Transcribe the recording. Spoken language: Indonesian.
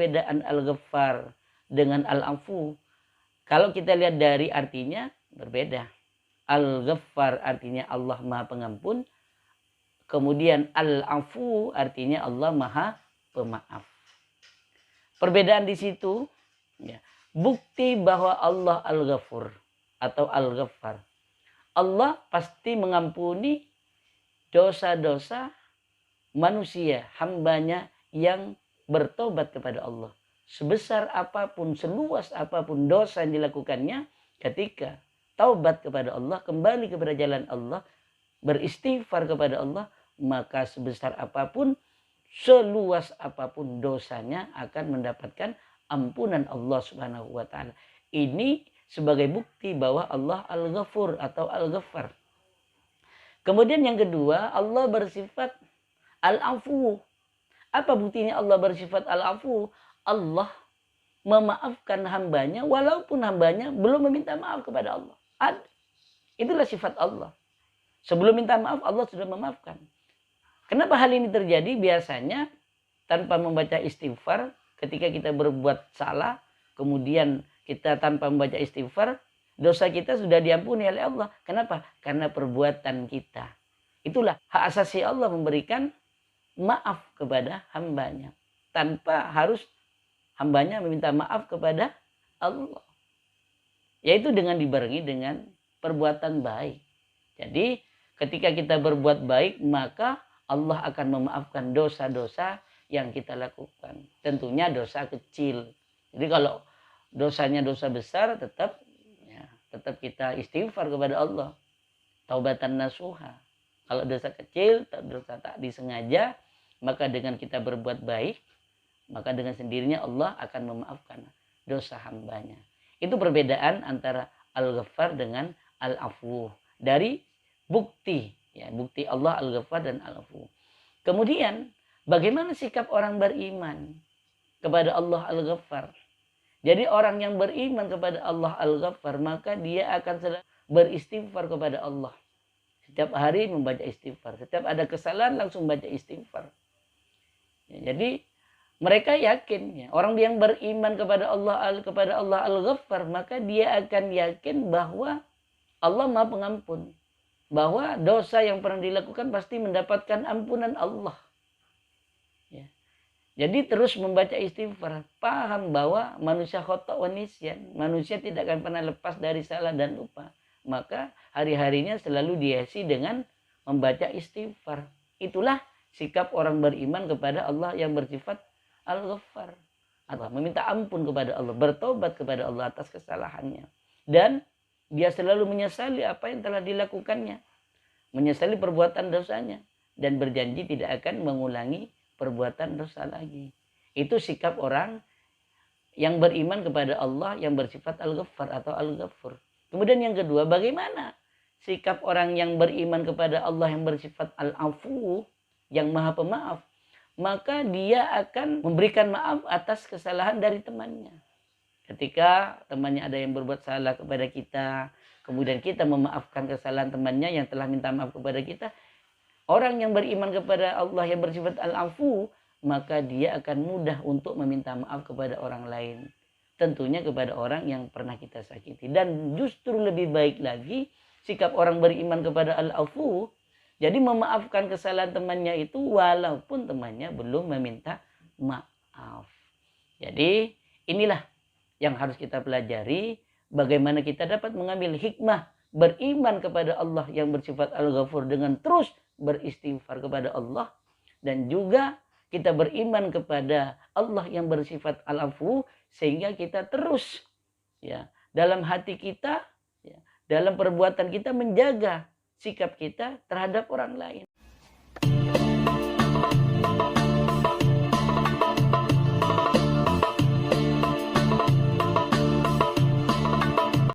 perbedaan Al-Ghaffar dengan Al-Afu? Kalau kita lihat dari artinya berbeda. Al-Ghaffar artinya Allah Maha Pengampun. Kemudian Al-Afu artinya Allah Maha Pemaaf. Perbedaan di situ, ya, bukti bahwa Allah Al-Ghafur atau Al-Ghaffar. Allah pasti mengampuni dosa-dosa manusia, hambanya yang bertobat kepada Allah. Sebesar apapun, seluas apapun dosa yang dilakukannya, ketika taubat kepada Allah, kembali kepada jalan Allah, beristighfar kepada Allah, maka sebesar apapun, seluas apapun dosanya akan mendapatkan ampunan Allah Subhanahu wa taala. Ini sebagai bukti bahwa Allah Al-Ghafur atau Al-Ghaffar. Kemudian yang kedua, Allah bersifat Al-Afu. Apa buktinya Allah bersifat Al-Afu? Allah memaafkan hambanya walaupun hambanya belum meminta maaf kepada Allah. Itulah sifat Allah. Sebelum minta maaf Allah sudah memaafkan. Kenapa hal ini terjadi? Biasanya tanpa membaca istighfar, ketika kita berbuat salah, kemudian kita tanpa membaca istighfar, dosa kita sudah diampuni oleh Allah. Kenapa? Karena perbuatan kita. Itulah hak asasi Allah memberikan maaf kepada hambanya. Tanpa harus hambanya meminta maaf kepada Allah. Yaitu dengan dibarengi dengan perbuatan baik. Jadi ketika kita berbuat baik, maka Allah akan memaafkan dosa-dosa yang kita lakukan. Tentunya dosa kecil. Jadi kalau dosanya dosa besar, tetap kita istighfar kepada Allah. Taubatan nasuha. Kalau dosa kecil, dosa tak disengaja, maka dengan kita berbuat baik, maka dengan sendirinya Allah akan memaafkan dosa hambanya. Itu perbedaan antara Al-Ghaffar dengan Al-Afu. Dari bukti, ya, bukti Allah Al-Ghaffar dan Al-Afu. Kemudian, bagaimana sikap orang beriman kepada Allah Al-Ghaffar? Jadi orang yang beriman kepada Allah Al-Ghaffar, maka dia akan selalu beristighfar kepada Allah. Setiap hari membaca istighfar. Setiap ada kesalahan langsung baca istighfar. Ya, jadi mereka yakin, ya, orang yang beriman kepada Allah Al-Ghaffar, maka dia akan yakin bahwa Allah Maha Pengampun. Bahwa dosa yang pernah dilakukan pasti mendapatkan ampunan Allah. Ya. Jadi terus membaca istighfar. Paham bahwa manusia khata' wa nisyan. Manusia tidak akan pernah lepas dari salah dan lupa. Maka hari-harinya selalu dihiasi dengan membaca istighfar. Itulah sikap orang beriman kepada Allah yang bersifat Al-Ghaffar. Atau meminta ampun kepada Allah. Bertobat kepada Allah atas kesalahannya. Dan dia selalu menyesali apa yang telah dilakukannya. Menyesali perbuatan dosanya. Dan berjanji tidak akan mengulangi perbuatan dosa lagi. Itu sikap orang yang beriman kepada Allah yang bersifat Al-Ghaffar atau Al-Ghafur. Kemudian yang kedua, bagaimana sikap orang yang beriman kepada Allah yang bersifat Al-Afu, yang Maha Pemaaf? Maka dia akan memberikan maaf atas kesalahan dari temannya. Ketika temannya ada yang berbuat salah kepada kita, kemudian kita memaafkan kesalahan temannya yang telah minta maaf kepada kita, orang yang beriman kepada Allah yang bersifat Al-Afu, maka dia akan mudah untuk meminta maaf kepada orang lain. Tentunya kepada orang yang pernah kita sakiti. Dan justru lebih baik lagi sikap orang beriman kepada Al-Afu. Jadi memaafkan kesalahan temannya itu walaupun temannya belum meminta maaf. Jadi inilah yang harus kita pelajari. Bagaimana kita dapat mengambil hikmah beriman kepada Allah yang bersifat Al-Ghafur dengan terus beristighfar kepada Allah. Dan juga kita beriman kepada Allah yang bersifat Al-Afu, sehingga kita terus, ya, dalam hati kita, ya, dalam perbuatan kita menjaga sikap kita terhadap orang lain.